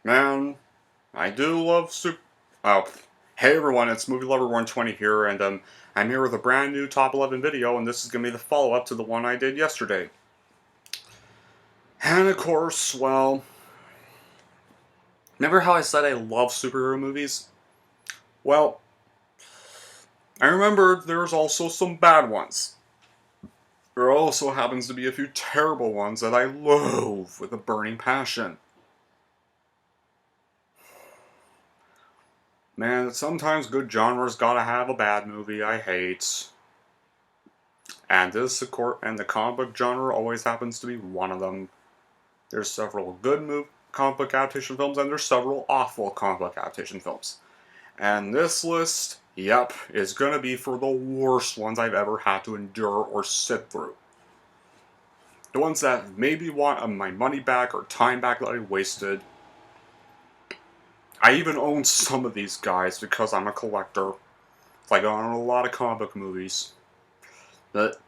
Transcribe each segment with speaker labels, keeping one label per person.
Speaker 1: Man, I do love Oh, hey everyone, it's Movie Lover 120 here, and I'm here with a brand new top 11 video, and this is gonna be the follow-up to the one I did yesterday. And of course, well, remember how I said I love superhero movies? Well, I remember there's also some bad ones. There also happens to be a few terrible ones that I loathe with a burning passion. Man, sometimes good genres gotta have a bad movie I hate. And the comic book genre always happens to be one of them. There's several good comic book adaptation films, and there's several awful comic book adaptation films. And this list, yep, is gonna be for the worst ones I've ever had to endure or sit through. The ones that maybe want my money back or time back that I wasted. I even own some of these guys because I'm a collector. Like I own a lot of comic book movies. But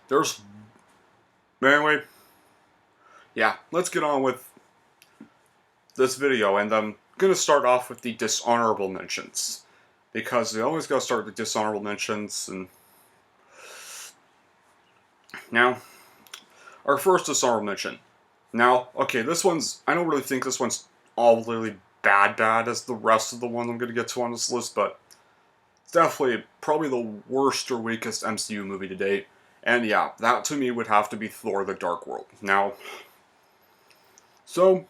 Speaker 1: there's anyway, yeah, let's get on with this video, and I'm gonna start off with the dishonorable mentions. Because we always gotta start with the dishonorable mentions, and now, our first dishonorable mention. Now, okay, I don't really think this one's all really bad as the rest of the ones I'm gonna get to on this list, but it's definitely probably the worst or weakest MCU movie to date. And yeah, that to me would have to be Thor: The Dark World. Now, so,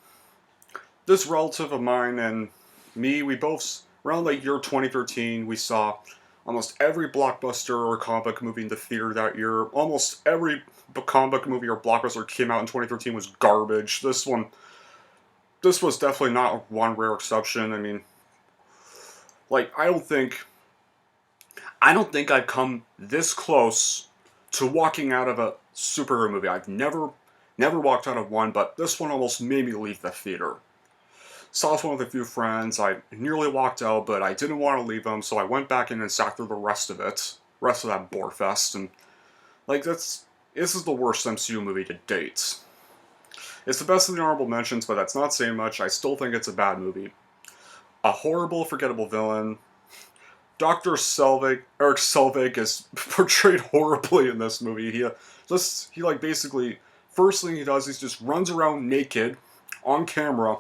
Speaker 1: this relative of mine and me, we both, around the year 2013, we saw almost every blockbuster or comic book movie in the theater that year. Almost every comic book movie or blockbuster came out in 2013 was garbage. This was definitely not one rare exception. I mean, like, I don't think I've come this close to walking out of a superhero movie. I've never walked out of one, but this one almost made me leave the theater. Saw this one with a few friends. I nearly walked out, but I didn't want to leave them, so I went back in and sat through the rest of that bore fest, and like this is the worst MCU movie to date. It's the best of the honorable mentions, but that's not saying much. I still think it's a bad movie. A horrible, forgettable villain. Dr. Eric Selvig is portrayed horribly in this movie. He like basically, first thing he does, he just runs around naked on camera,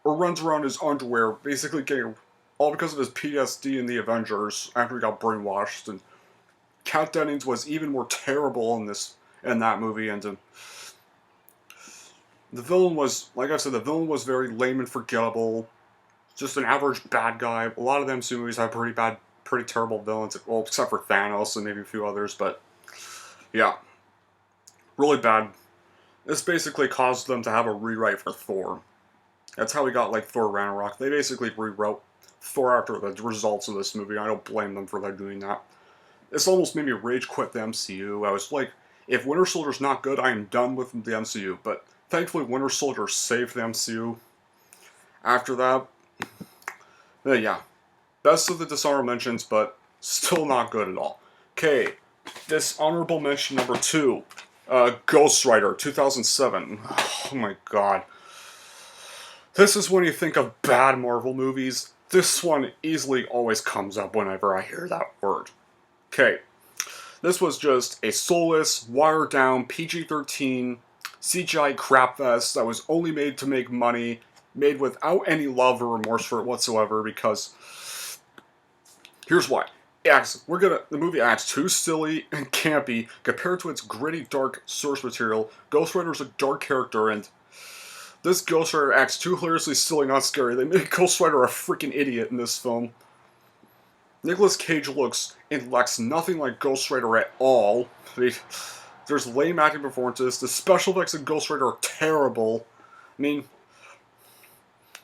Speaker 1: or runs around in his underwear, basically getting all because of his PTSD in the Avengers after he got brainwashed. And Kat Dennings was even more terrible in that movie. And the villain was, like I said, very lame and forgettable. Just an average bad guy. A lot of the MCU movies have pretty terrible villains. Well, except for Thanos and maybe a few others. But yeah, really bad. This basically caused them to have a rewrite for Thor. That's how we got, like, Thor Ragnarok. They basically rewrote Thor after the results of this movie. I don't blame them for doing that. This almost made me rage quit the MCU. I was like, if Winter Soldier's not good, I am done with the MCU. But thankfully, Winter Soldier saved the MCU. After that, yeah. Best of the dishonorable mentions, but still not good at all. Okay, dishonorable mention number 2. Ghost Rider, 2007. Oh my god. This is when you think of bad Marvel movies. This one easily always comes up whenever I hear that word. Okay, this was just a soulless, watered-down, PG-13 CGI crapfest that was only made to make money, made without any love or remorse for it whatsoever, because here's why. The movie acts too silly and campy compared to its gritty, dark source material. Ghost Rider's a dark character, and this Ghost Rider acts too hilariously silly, not scary. They made Ghost Rider a freaking idiot in this film. Nicolas Cage looks nothing like Ghost Rider at all. There's lame acting performances. The special effects in Ghost Rider are terrible. I mean,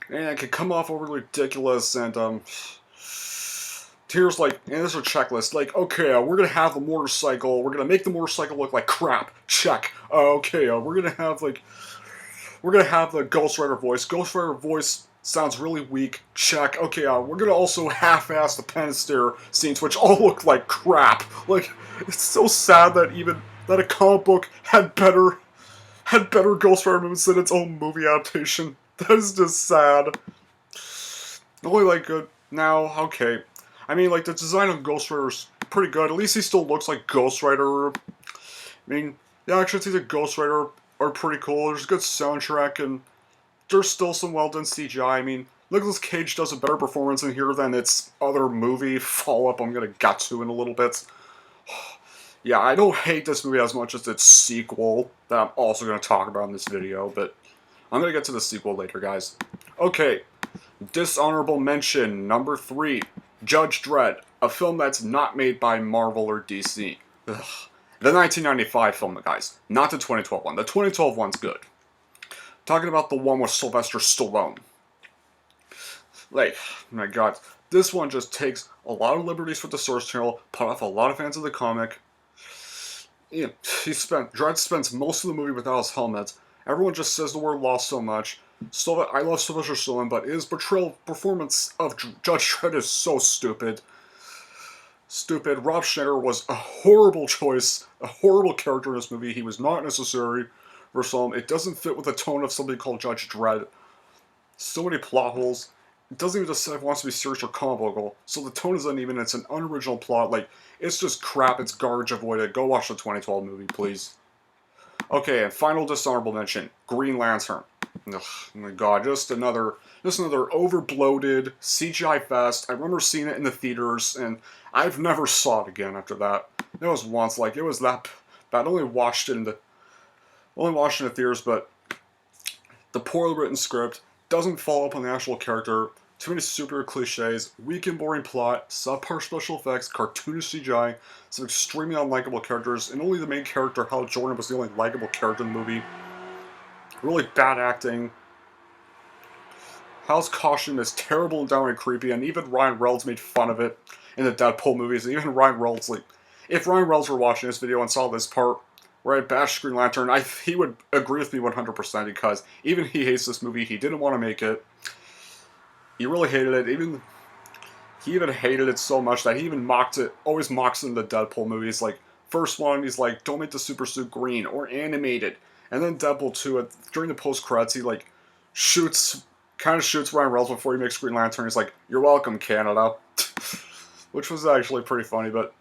Speaker 1: and it can come off overly ridiculous, and here's like, and there's a checklist, like, okay, we're gonna have the motorcycle, we're gonna make the motorcycle look like crap, check. Okay, we're gonna have the Ghost Rider voice. Ghost Rider voice sounds really weak, check. Okay, we're gonna also half-ass the pen stare scenes, which all look like crap. Like, it's so sad that a comic book had better had better Ghost Rider movies than its own movie adaptation. That is just sad. Only like good now, okay. I mean, like the design of Ghost Rider is pretty good. At least he still looks like Ghost Rider. I mean, the actions of Ghost Rider are pretty cool. There's a good soundtrack, and there's still some well done CGI. I mean, Nicolas Cage does a better performance in here than its other movie follow-up I'm gonna get to in a little bit. Yeah, I don't hate this movie as much as its sequel that I'm also gonna talk about in this video, but I'm gonna get to the sequel later, guys. Okay, dishonorable mention number 3, Judge Dredd, a film that's not made by Marvel or DC. Ugh. The 1995 film, guys, not the 2012 one. The 2012 one's good. Talking about the one with Sylvester Stallone. Like, my god, this one just takes a lot of liberties with the source material, put off a lot of fans of the comic. Yeah, Dredd spends most of the movie without his helmet. Everyone just says the word lost so much. I love Sylvester Stallone, but his performance of Judge Dredd is so stupid. Rob Schneider was a horrible choice, a horrible character in this movie. He was not necessary for some. It doesn't fit with the tone of something called Judge Dredd. So many plot holes. It doesn't even decide if it wants to be serious or comical, so the tone is uneven. It's an unoriginal plot. Like, it's just crap. It's garbage. Avoid it. Go watch the 2012 movie, please. Okay, and final dishonorable mention: Green Lantern. Ugh, oh my god, just another over-bloated CGI fest. I remember seeing it in the theaters, and I've never saw it again after that. It was once, like, it was that bad. I only watched it in the theaters, but the poorly written script doesn't follow up on the actual character. Too many super cliches, weak and boring plot, subpar special effects, cartoonish CGI, some extremely unlikable characters, and only the main character, Hal Jordan, was the only likable character in the movie. Really bad acting. Hal's costume is terrible and downright creepy, and even Ryan Reynolds made fun of it in the Deadpool movies. And even Ryan Reynolds, like, if Ryan Reynolds were watching this video and saw this part where I bashed Green Lantern, he would agree with me 100% because even he hates this movie. He didn't want to make it. He really hated it. He even hated it so much that he even mocked it. Always mocks it in the Deadpool movies. Like, first one, he's like, don't make the super suit green or animated. And then Deadpool 2, during the post-credits, he like kind of shoots Ryan Reynolds before he makes Green Lantern. He's like, you're welcome, Canada. Which was actually pretty funny, but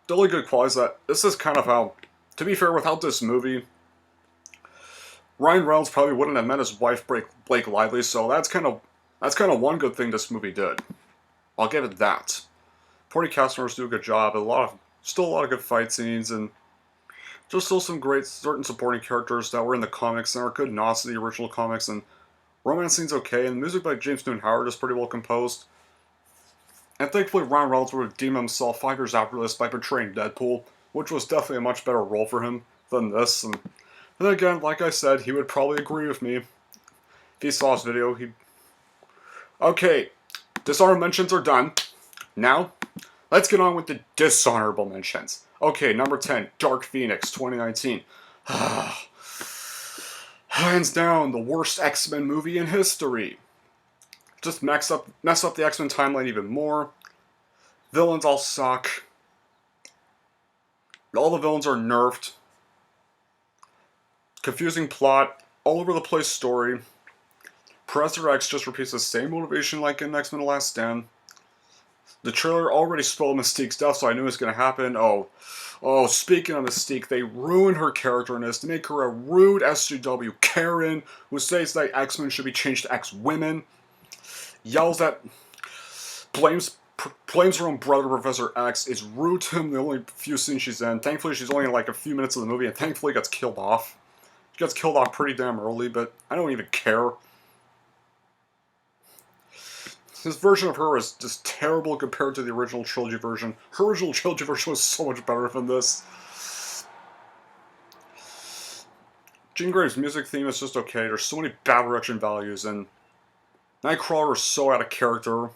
Speaker 1: the only good quality is that this is kind of how, to be fair, without this movie, Ryan Reynolds probably wouldn't have met his wife, Blake Lively, so that's kind of one good thing this movie did. I'll give it that. Supporting cast members do a good job, still a lot of good fight scenes, and just still some great certain supporting characters that were in the comics and are good nods to the original comics, and romance scenes okay, and music by James Newton Howard is pretty well composed. And thankfully Ryan Reynolds would redeem himself 5 years after this by portraying Deadpool, which was definitely a much better role for him than this. And then again, like I said, he would probably agree with me. If he saw this video, Okay, dishonorable mentions are done. Now, let's get on with the dishonorable mentions. Okay, number 10, Dark Phoenix, 2019. Hands down, the worst X-Men movie in history. Just mess up the X-Men timeline even more. Villains all suck. All the villains are nerfed. Confusing plot. All over the place story. Professor X just repeats the same motivation like in X-Men The Last Stand. The trailer already spoiled Mystique's death, so I knew it was going to happen. Oh, speaking of Mystique, they ruined her character in this. They make her a rude SJW Karen who says that X-Men should be changed to X-Women. Blames her own brother, Professor X. Is rude to him the only few scenes she's in. Thankfully, she's only in like a few minutes of the movie, and thankfully gets killed off. She gets killed off pretty damn early, but I don't even care. His version of her is just terrible compared to the original trilogy version. Her original trilogy version was so much better than this. Jean Grey's music theme is just okay. There's so many bad production values, and Nightcrawler is so out of character.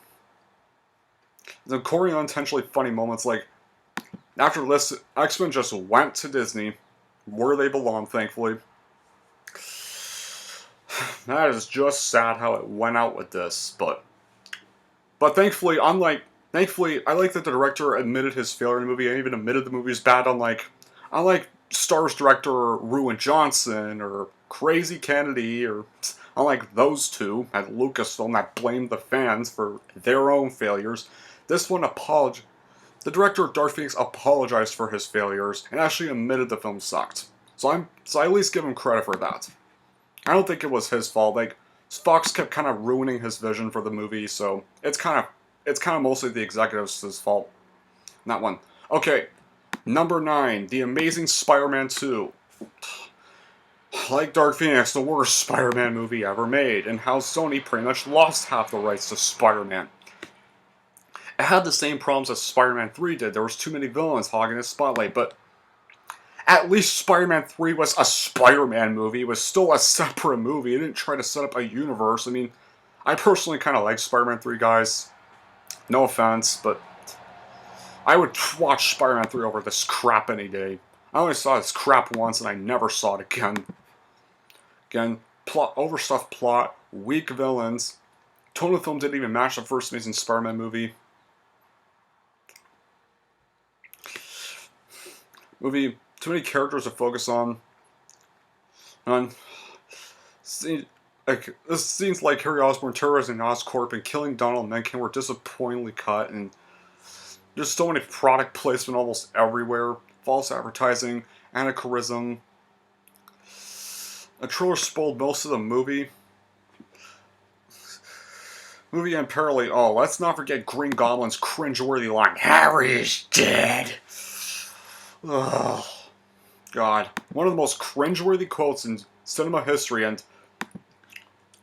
Speaker 1: The Corey unintentionally funny moments, like, after this, X-Men just went to Disney, where they belong, thankfully. That is just sad how it went out with this, but thankfully, I like that the director admitted his failure in the movie and even admitted the movie's bad, unlike stars director Ruin Johnson or Crazy Kennedy, or unlike those two at Lucasfilm that blamed the fans for their own failures. This one the director of Dark Phoenix apologized for his failures and actually admitted the film sucked. So I at least give him credit for that. I don't think it was his fault. Like, Fox kept kind of ruining his vision for the movie, so it's kind of mostly the executives' fault. Not one. Okay, number 9, The Amazing Spider-Man 2. Like Dark Phoenix, the worst Spider-Man movie ever made, and how Sony pretty much lost half the rights to Spider-Man. It had the same problems as Spider-Man 3 did. There was too many villains hogging the spotlight, but at least Spider-Man 3 was a Spider-Man movie. It was still a separate movie. It didn't try to set up a universe. I mean, I personally kind of like Spider-Man 3, guys. No offense, but I would watch Spider-Man 3 over this crap any day. I only saw this crap once, and I never saw it again. Again, overstuffed plot, weak villains. Tone of the film didn't even match the first Amazing Spider-Man movie. Too many characters to focus on. This seems like Harry Osborn terrorizing Oscorp and killing Donald Mencken were disappointingly cut, and there's so many product placement almost everywhere. False advertising, anachronism. A trailer spoiled most of the movie. Movie apparently, let's not forget Green Goblin's cringeworthy line, "Harry's dead." Ugh. God. One of the most cringeworthy quotes in cinema history, and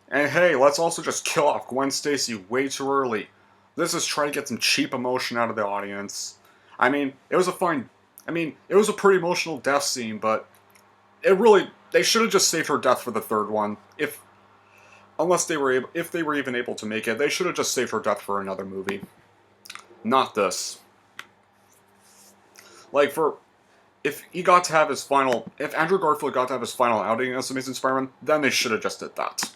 Speaker 1: hey, let's also just kill off Gwen Stacy way too early. This is trying to get some cheap emotion out of the audience. It was a pretty emotional death scene, but they should have just saved her death for the third one. If they were even able to make it, they should have just saved her death for another movie. Not this. If Andrew Garfield got to have his final outing as Amazing Spider-Man, then they should have just did that.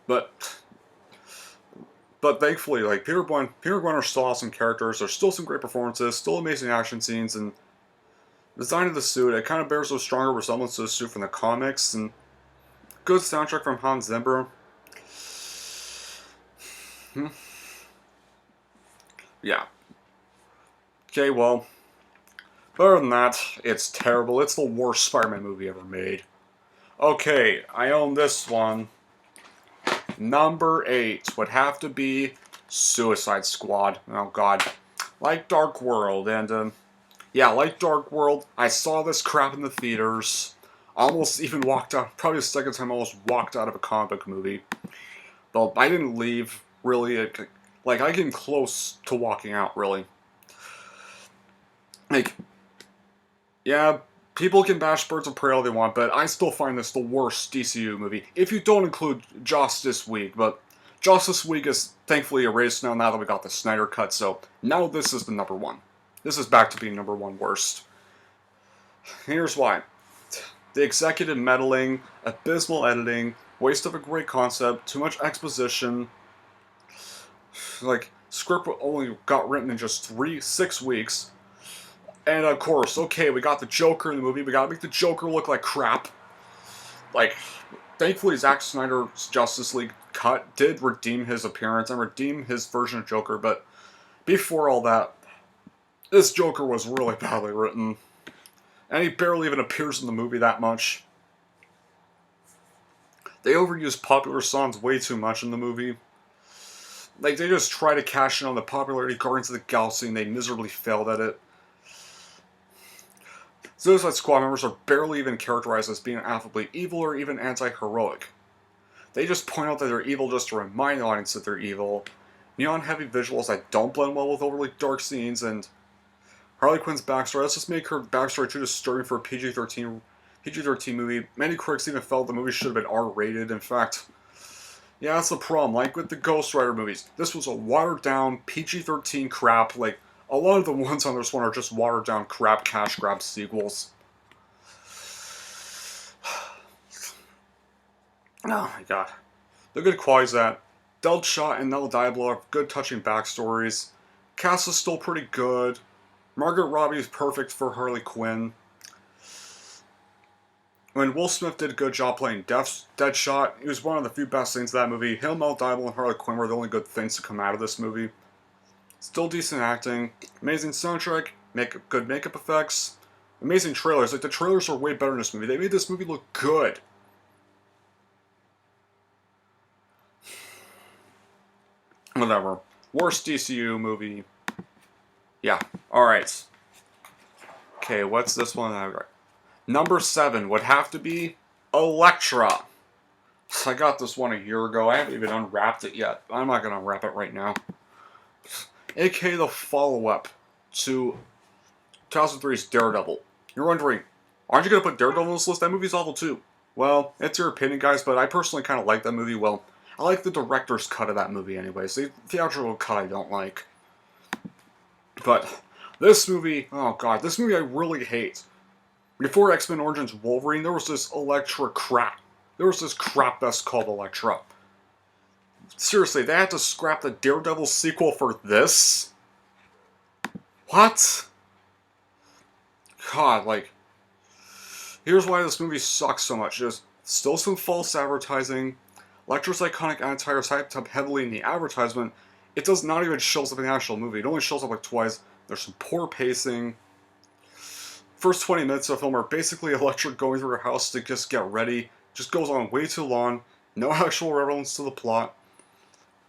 Speaker 1: But thankfully, Peter Gwenner still awesome characters. There's still some great performances, still amazing action scenes, and the design of the suit, it kind of bears a stronger resemblance to the suit from the comics, and good soundtrack from Hans Zimmer. Yeah. Okay, well, other than that, it's terrible. It's the worst Spider-Man movie ever made. Okay, I own this one. Number 8 would have to be Suicide Squad. Oh god. Like Dark World, and like Dark World, I saw this crap in the theaters. Almost even walked out, probably the second time I almost walked out of a comic book movie. But I didn't leave, really. I came close to walking out, really. People can bash Birds of Prey all they want, but I still find this the worst DCU movie. If you don't include Justice League, but Justice League is thankfully erased now that we got the Snyder Cut, so now this is the number 1. This is back to being number 1 worst. Here's why. The executive meddling, abysmal editing, waste of a great concept, too much exposition. Script only got written in just 6 weeks. And of course, okay, we got the Joker in the movie, we gotta make the Joker look like crap. Thankfully Zack Snyder's Justice League cut did redeem his appearance and redeem his version of Joker, but before all that, this Joker was really badly written. And he barely even appears in the movie that much. They overused popular songs way too much in the movie. They just try to cash in on the popularity of Guardians of the Galaxy and they miserably failed at it. Suicide Squad members are barely even characterized as being affably evil or even anti-heroic. They just point out that they're evil just to remind the audience that they're evil. Neon-heavy visuals that don't blend well with overly dark scenes, and Harley Quinn's backstory. Let's just make her backstory too disturbing for a PG-13 movie. Many critics even felt the movie should have been R-rated. In fact, yeah, that's the problem. Like with the Ghost Rider movies, this was a watered-down PG-13 crap. A lot of the ones on this one are just watered-down crap cash grab sequels. Oh my god. The good qualities that Deadshot and Nell Diablo have good touching backstories. Cast is still pretty good. Margaret Robbie is perfect for Harley Quinn. When Will Smith did a good job playing Deadshot, he was one of the few best things of that movie. Him, Mel Diamond, and Harley Quinn were the only good things to come out of this movie. Still decent acting, amazing soundtrack, good makeup effects, amazing trailers. Like, the trailers are way better in this movie. They made this movie look good. Whatever. Worst DCU movie. Yeah. Alright. Okay, what's this one? Number 7 would have to be Elektra. I got this one a year ago. I haven't even unwrapped it yet. I'm not going to unwrap it right now. AKA the follow-up to 2003's Daredevil. You're wondering, aren't you going to put Daredevil on this list? That movie's awful too. Well, it's your opinion, guys, but I personally kind of like that movie. Well, I like the director's cut of that movie anyways. The theatrical cut I don't like. But this movie, oh god, this movie I really hate. Before X-Men Origins Wolverine, there was this Elektra crap. There was this crap that's called Elektra. Seriously, they had to scrap the Daredevil sequel for this? What? God, like, here's why this movie sucks so much. There's still some false advertising. Elektra's iconic attire is hyped up heavily in the advertisement. It does not even show up in the actual movie. It only shows up like twice. There's some poor pacing. First 20 minutes of the film are basically Elektra going through her house to just get ready. Just goes on way too long. No actual relevance to the plot.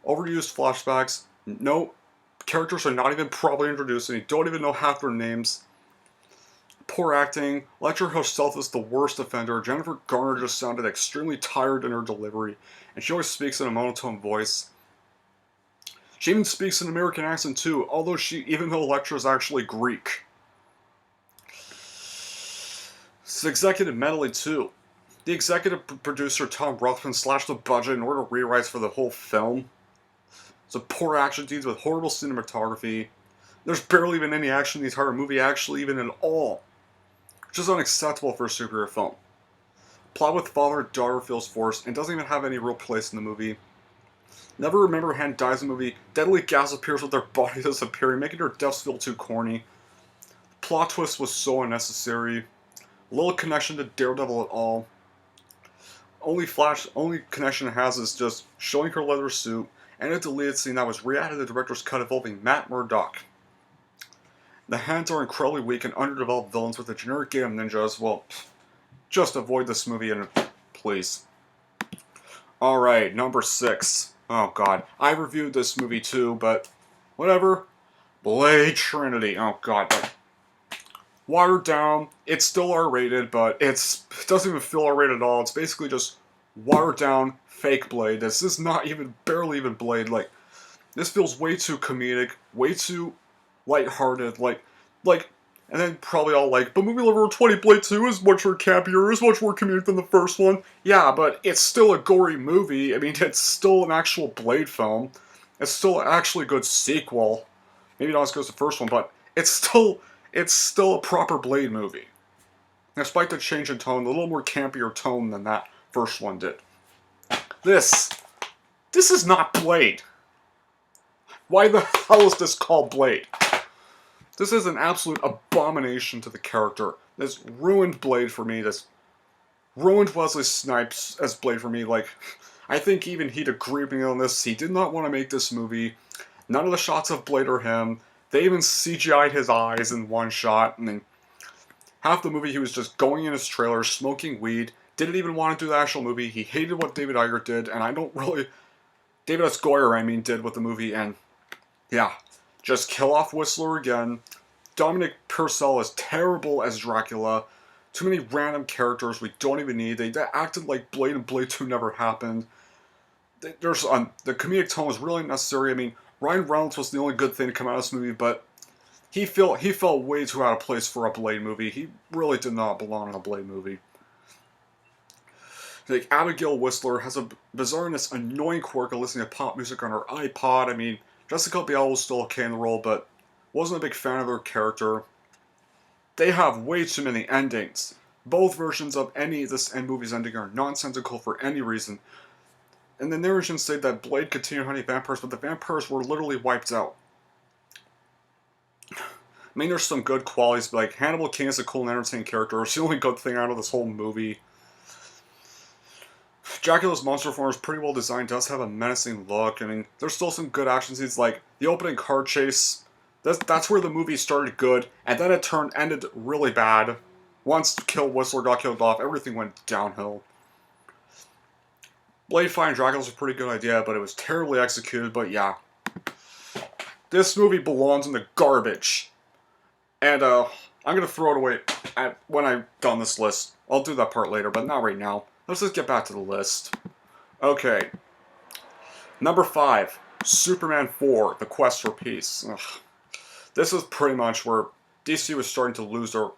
Speaker 1: Overused flashbacks. No characters are not even properly introduced, and you don't even know half their names. Poor acting. Elektra herself is the worst offender. Jennifer Garner just sounded extremely tired in her delivery, and she always speaks in a monotone voice. She even speaks an American accent too, even though Elektra is actually Greek. It's executive medley too. The executive producer Tom Rothman slashed the budget in order to rewrites for the whole film. It's poor action scenes with horrible cinematography. There's barely even any action in the entire movie, actually, even at all. Which is unacceptable for a superhero film. Plot with father and daughter feels forced and doesn't even have any real place in the movie. Never Remember Hand dies in the movie. Deadly gas appears with their body disappearing, making her deaths feel too corny. The plot twist was so unnecessary. Little connection to Daredevil at all. Only connection it has is just showing her leather suit and a deleted scene that was re-added to the director's cut involving Matt Murdock. The Hands are incredibly weak and underdeveloped villains with a generic game of ninjas. Well, just avoid this movie and please. Alright, number 6. Oh god, I reviewed this movie too, but whatever. Blade Trinity. Oh god. Watered down. It's still R-rated, but it doesn't even feel R-rated at all. It's basically just watered down fake Blade. This is not even, barely even Blade. Like, this feels way too comedic, way too lighthearted, and then probably all like, but Movie Lover 20 Blade 2 is much more campier, is much more comedic than the first one. Yeah, but it's still a gory movie. I mean, it's still an actual Blade film. It's still an actually good sequel. Maybe not as good as the first one, but it's still a proper Blade movie. Despite the change in tone, a little more campier tone than that first one did. This is not Blade. Why the hell is this called Blade? This is an absolute abomination to the character. This ruined Blade for me. This ruined Wesley Snipes as Blade for me. Like, I think even he'd agree with me on this. He did not want to make this movie. None of the shots of Blade are him. They even CGI'd his eyes in one shot. And then half the movie he was just going in his trailer, smoking weed. Didn't even want to do the actual movie. He hated what David Ayer did. And I don't really... David S. Goyer, I mean, did with the movie. And yeah, just kill off Whistler again. Dominic Purcell is terrible as Dracula. Too many random characters we don't even need. They acted like Blade and Blade 2 never happened. There's the comedic tone was really unnecessary. I mean, Ryan Reynolds was the only good thing to come out of this movie, but he felt way too out of place for a Blade movie. He really did not belong in a Blade movie. Like, Abigail Whistler has a bizarre and this annoying quirk of listening to pop music on her iPod. I mean, Jessica Biel was still okay in the role, but wasn't a big fan of their character. They have way too many endings. Both versions of this movie's ending are nonsensical for any reason. And the narration said that Blade continued hunting vampires, but the vampires were literally wiped out. I mean, there's some good qualities, but like Hannibal King is a cool and entertaining character. It's the only good thing out of this whole movie. Dracula's monster form is pretty well designed, does have a menacing look. I mean, there's still some good action scenes, like the opening car chase. That's where the movie started good, and then it ended really bad. Once Kill Whistler got killed off, everything went downhill. Blade fighting Dracula's a pretty good idea, but it was terribly executed, but yeah. This movie belongs in the garbage. And I'm gonna throw it away when I've done this list. I'll do that part later, but not right now. Let's just get back to the list. Okay. Number 5, Superman 4, The Quest for Peace. Ugh. This is pretty much where DC was starting to lose their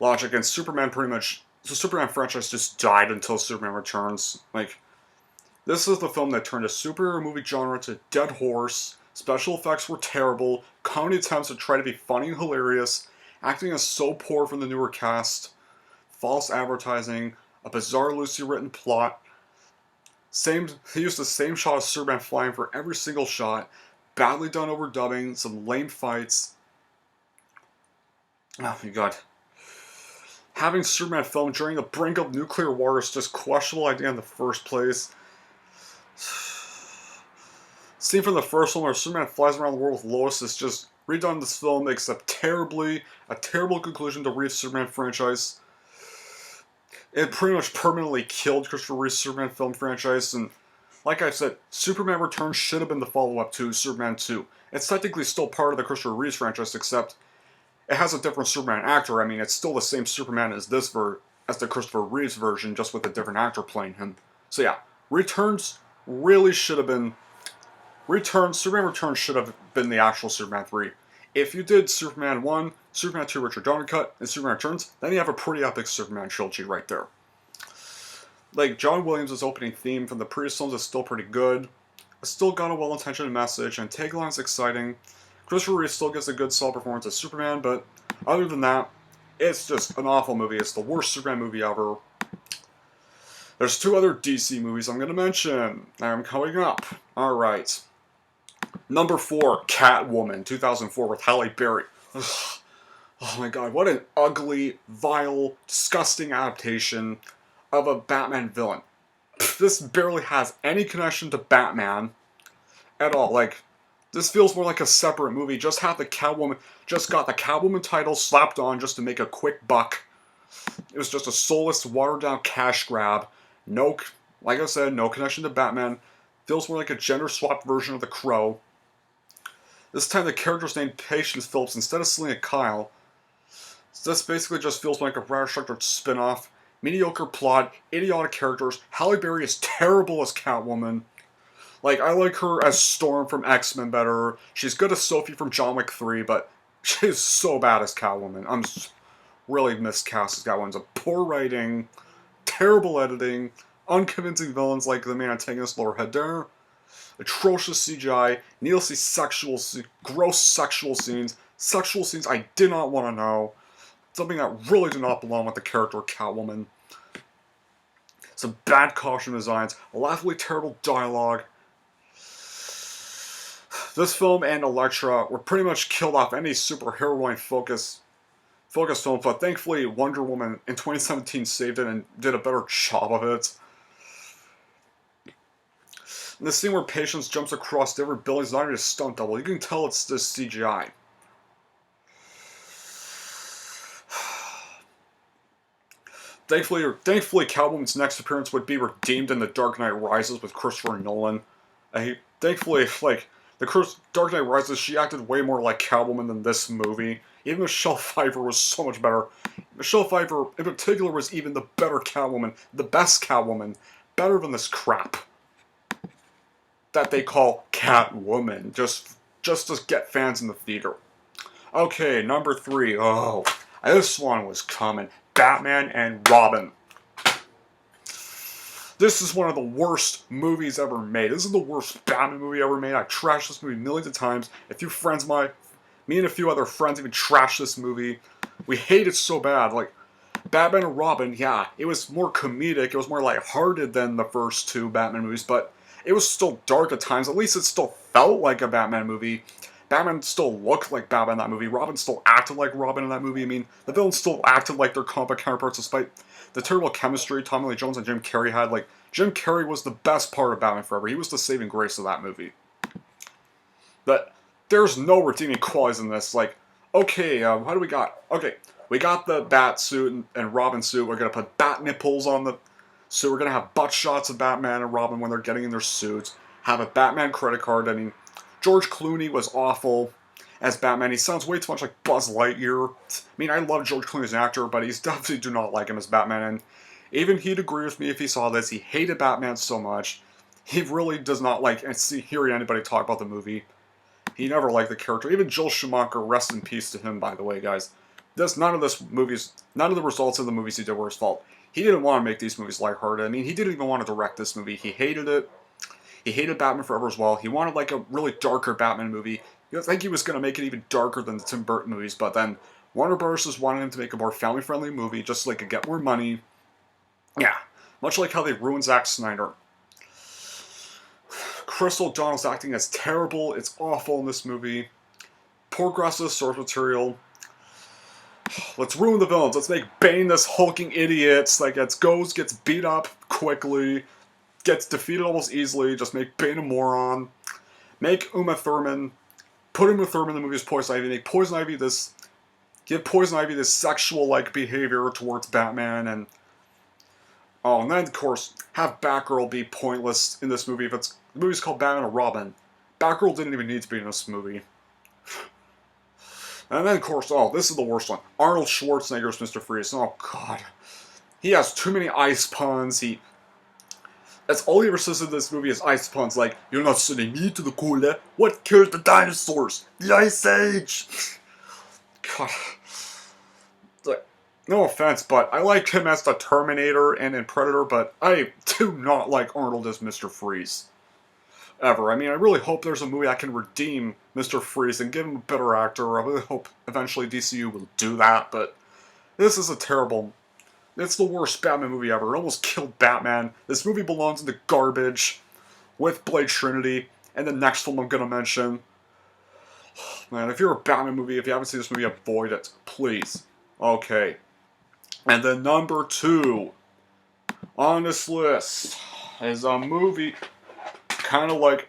Speaker 1: logic, and Superman pretty much... The Superman franchise just died until Superman Returns. Like, this is the film that turned a superhero movie genre to a dead horse. Special effects were terrible. Comedy attempts to try to be funny and hilarious. Acting is so poor from the newer cast. False advertising. A bizarre, loosely written plot. He used the same shot of Superman flying for every single shot. Badly done overdubbing. Some lame fights. Oh my god. Having Superman filmed during the brink of nuclear war is just a questionable idea in the first place. Scene from the first one where Superman flies around the world with Lois is just redone in this film, makes a terrible conclusion to Reeves' Superman franchise. It pretty much permanently killed Christopher Reeve's Superman film franchise, and like I said, Superman Returns should have been the follow-up to Superman 2. It's technically still part of the Christopher Reeves franchise, except it has a different Superman actor. I mean, it's still the same Superman as as the Christopher Reeves version, just with a different actor playing him. So yeah, Returns really should have been... Superman Returns should have been the actual Superman 3. If you did Superman 1, Superman 2 Richard Donner cut, and Superman Returns, then you have a pretty epic Superman trilogy right there. Like, John Williams' opening theme from the previous films is still pretty good. It's still got a well-intentioned message, and tagline's exciting. Christopher Reeve still gets a good solid performance as Superman, but other than that, it's just an awful movie. It's the worst Superman movie ever. There's 2 other DC movies I'm going to mention. I'm coming up. Alright. Number 4, Catwoman, 2004 with Halle Berry. Ugh. Oh my god, what an ugly, vile, disgusting adaptation of a Batman villain. This barely has any connection to Batman at all. Like, this feels more like a separate movie. Just got the Catwoman title slapped on just to make a quick buck. It was just a soulless, watered-down cash grab. Like I said, no connection to Batman. Feels more like a gender-swapped version of The Crow. This time the character's named Patience Phillips instead of Selena Kyle. So this basically just feels like a rather structured spin-off. Mediocre plot, idiotic characters. Halle Berry is terrible as Catwoman. Like, I like her as Storm from X-Men better. She's good as Sophie from John Wick 3, but she's so bad as Catwoman. I'm really miscast as Catwoman. It's poor writing, terrible editing, unconvincing villains like the main antagonist Laura Hedder, atrocious CGI, needlessly gross sexual scenes I did not want to know, something that really did not belong with the character of Catwoman. Some bad costume designs, laughably terrible dialogue. This film and Elektra were pretty much killed off any superheroine focus film, but thankfully Wonder Woman in 2017 saved it and did a better job of it. In the scene where Patience jumps across different buildings, not even a stunt double, you can tell it's just CGI. Thankfully, Catwoman's next appearance would be redeemed in The Dark Knight Rises with Christopher Nolan. Thankfully, like, Dark Knight Rises, she acted way more like Catwoman than this movie. Even Michelle Pfeiffer was so much better. Michelle Pfeiffer, in particular, was even the better Catwoman, the best Catwoman, better than this crap that they call Catwoman, just to get fans in the theater. Okay, number 3. Oh, this one was coming. Batman and Robin. This is one of the worst movies ever made. This is the worst Batman movie ever made. I trashed this movie millions of times. Me and a few other friends even trashed this movie. We hate it so bad. Like, Batman and Robin, yeah, it was more comedic. It was more lighthearted than the first 2 Batman movies, but it was still dark at times. At least it still felt like a Batman movie. Batman still looked like Batman in that movie. Robin still acted like Robin in that movie. I mean, the villains still acted like their comic counterparts despite the terrible chemistry Tommy Lee Jones and Jim Carrey had. Like, Jim Carrey was the best part of Batman Forever. He was the saving grace of that movie. But there's no redeeming qualities in this. Like, okay, what do we got? Okay, we got the bat suit and Robin suit. We're going to put bat nipples on the suit. We're going to have butt shots of Batman and Robin when they're getting in their suits. Have a Batman credit card. I mean, George Clooney was awful as Batman. He sounds way too much like Buzz Lightyear. I mean, I love George Clooney as an actor, but he's definitely do not like him as Batman. And even he'd agree with me if he saw this. He hated Batman so much. He really does not like hearing anybody talk about the movie. He never liked the character. Even Joel Schumacher, rest in peace to him, by the way, guys. None of the results of the movies he did were his fault. He didn't want to make these movies lighthearted. I mean, he didn't even want to direct this movie. He hated it. He hated Batman Forever as well. He wanted like a really darker Batman movie. I think he was going to make it even darker than the Tim Burton movies, but then Warner Bros. Just wanted him to make a more family-friendly movie just so they could get more money. Yeah, much like how they ruined Zack Snyder. Crystal O'Donnell's acting is terrible. It's awful in this movie. Poor aggressive source material. Let's ruin the villains. Let's make Bane this hulking idiot. Like, gets beat up quickly. Gets defeated almost easily. Just make Bane a moron. Make Uma Thurman. Put Uma Thurman in the movie as Poison Ivy. Make Poison Ivy this. Give Poison Ivy this sexual-like behavior towards Batman. And then, of course, have Batgirl be pointless in this movie. The movie's called Batman and Robin. Batgirl didn't even need to be in this movie. And then, of course, this is the worst one. Arnold Schwarzenegger's Mr. Freeze. Oh, God. He has too many ice puns. That's all he ever says in this movie is ice puns, like, "You're not sending me to the cooler. What killed the dinosaurs? The Ice Age!" God. Like, no offense, but I like him as the Terminator and in Predator, but I do not like Arnold as Mr. Freeze. Ever. I mean, I really hope there's a movie that can redeem Mr. Freeze and give him a better actor. I really hope eventually DCU will do that, but this is it's the worst Batman movie ever. It almost killed Batman. This movie belongs in the garbage with Blade Trinity and the next film I'm going to mention. Man, if you're a Batman movie, if you haven't seen this movie, avoid it. Please. Okay. And then number 2 on this list is a movie kind of like...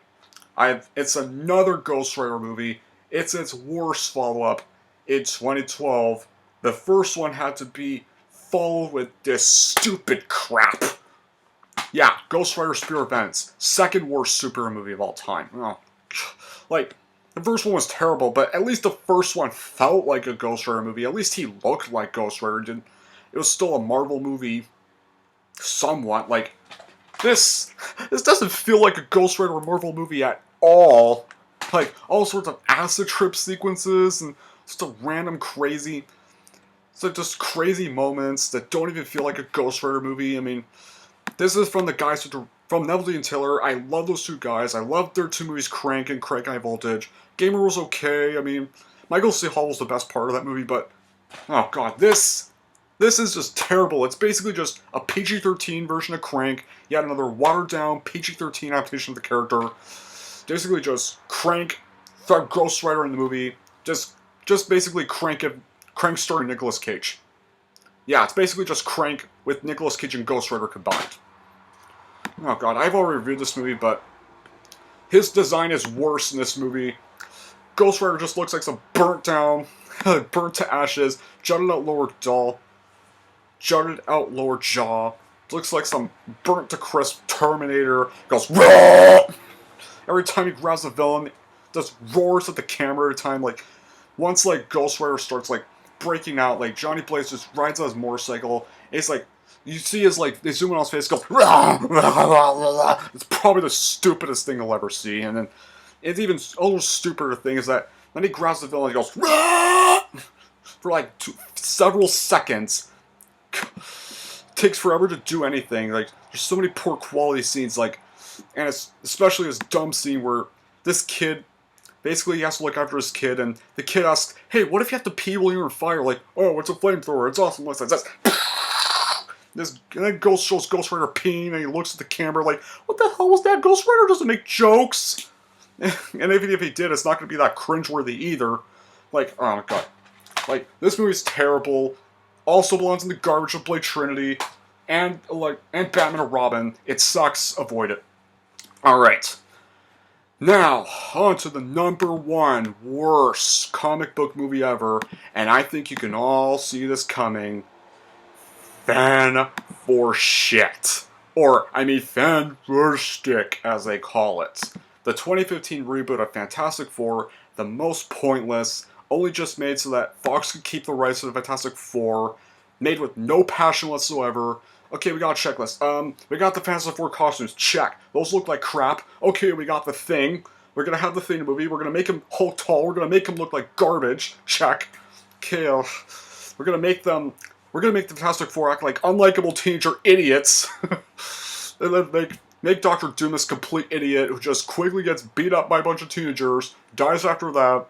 Speaker 1: it's another Ghost Rider movie. It's its worst follow-up in 2012. The first one had to be followed with this stupid crap. Yeah, Ghost Rider Spirit Vengeance. Second worst superhero movie of all time. Oh, like, the first one was terrible, but at least the first one felt like a Ghost Rider movie. At least he looked like Ghost Rider. It was still a Marvel movie. Somewhat. Like, this doesn't feel like a Ghost Rider or Marvel movie at all. Like, all sorts of acid trip sequences and just a random crazy... So just crazy moments that don't even feel like a Ghost Rider movie. I mean, this is from the guys from Neville and Taylor. I love those two guys. I love their 2 movies, Crank and Crank High Voltage. Gamer was okay. I mean, Michael C. Hall was the best part of that movie, but oh god, this is just terrible. It's basically just a PG-13 version of Crank, yet another watered-down PG-13 adaptation of the character. Basically just Crank, Ghost Rider in the movie, just basically Crank starring Nicolas Cage. Yeah, it's basically just Crank with Nicolas Cage and Ghost Rider combined. Oh god, I've already reviewed this movie, but his design is worse in this movie. Ghost Rider just looks like some burnt to ashes, jutted out lower jaw. Looks like some burnt to crisp Terminator. Goes Roar! Every time he grabs a villain, just roars at the camera every time. Like, once like Ghost Rider starts like breaking out, like Johnny Blaze just rides on his motorcycle. And it's like you see his like they zoom in on his face, goes rah, rah, rah, rah. It's probably the stupidest thing you'll ever see. And then it's even a little stupider thing is that then he grabs the villain and he goes rah! For like several seconds. Takes forever to do anything. Like there's so many poor quality scenes. Like, and it's especially this dumb scene where this kid. Basically, he has to look after his kid, and the kid asks, "Hey, what if you have to pee while you're on fire?" Like, "Oh, it's a flamethrower. It's awesome." Looks like this, and then shows Ghost Rider peeing, and he looks at the camera like, "What the hell was that? Ghost Rider doesn't make jokes." And even if he did, it's not going to be that cringeworthy either. Like, oh my god. Like, this movie's terrible. Also belongs in the garbage of Blade Trinity. And Batman and Robin. It sucks. Avoid it. Alright. Now, on to the #1 worst comic book movie ever. And I think you can all see this coming. Fan for shit. Or, I mean, fan for stick, as they call it. The 2015 reboot of Fantastic Four, the most pointless, only just made so that Fox could keep the rights to the Fantastic Four, made with no passion whatsoever. Okay, we got a checklist. We got the Fantastic Four costumes, check. Those look like crap. Okay, we got the Thing. We're gonna have the Thing movie. We're gonna make him Hulk tall. We're gonna make him look like garbage. Check. Okay, we're gonna make the Fantastic Four act like unlikable teenager idiots. And then make Dr. Doom this complete idiot who just quickly gets beat up by a bunch of teenagers, dies after that,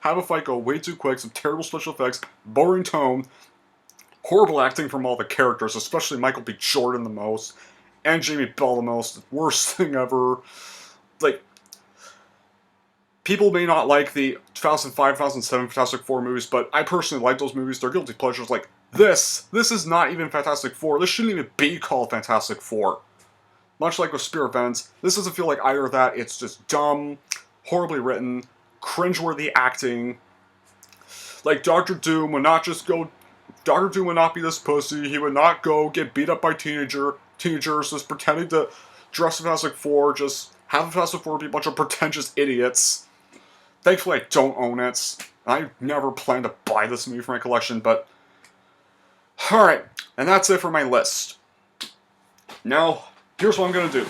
Speaker 1: have a fight go way too quick, some terrible special effects, boring tone, horrible acting from all the characters, especially Michael B. Jordan the most, and Jamie Bell the most, the worst thing ever. Like, people may not like the 2005, 2007 Fantastic Four movies, but I personally like those movies. They're guilty pleasures. Like, this is not even Fantastic Four. This shouldn't even be called Fantastic Four. Much like with Spear of Vengeance, this doesn't feel like either of that. It's just dumb, horribly written, cringeworthy acting. Like, Dr. Doom would not just go... Dr. Doom would not be this pussy. He would not go get beat up by teenagers just pretending to dress as Fantastic Four, just have Fantastic Four be a bunch of pretentious idiots. Thankfully, I don't own it. I never plan to buy this movie for my collection, but... Alright, and that's it for my list. Now, here's what I'm gonna do.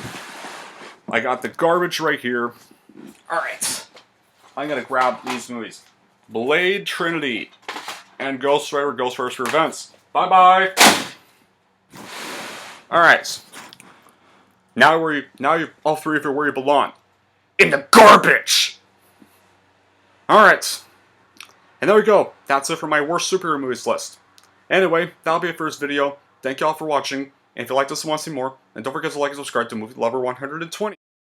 Speaker 1: I got the garbage right here. Alright. I'm gonna grab these movies. Blade Trinity and Ghost Rider for Events. Bye-bye! Alright. Now all three of you where you belong. In the garbage! Alright. And there we go. That's it for my worst superhero movies list. Anyway, that'll be it for this video. Thank y'all for watching. And if you like this and want to see more, then don't forget to like and subscribe to Movie Lover 120.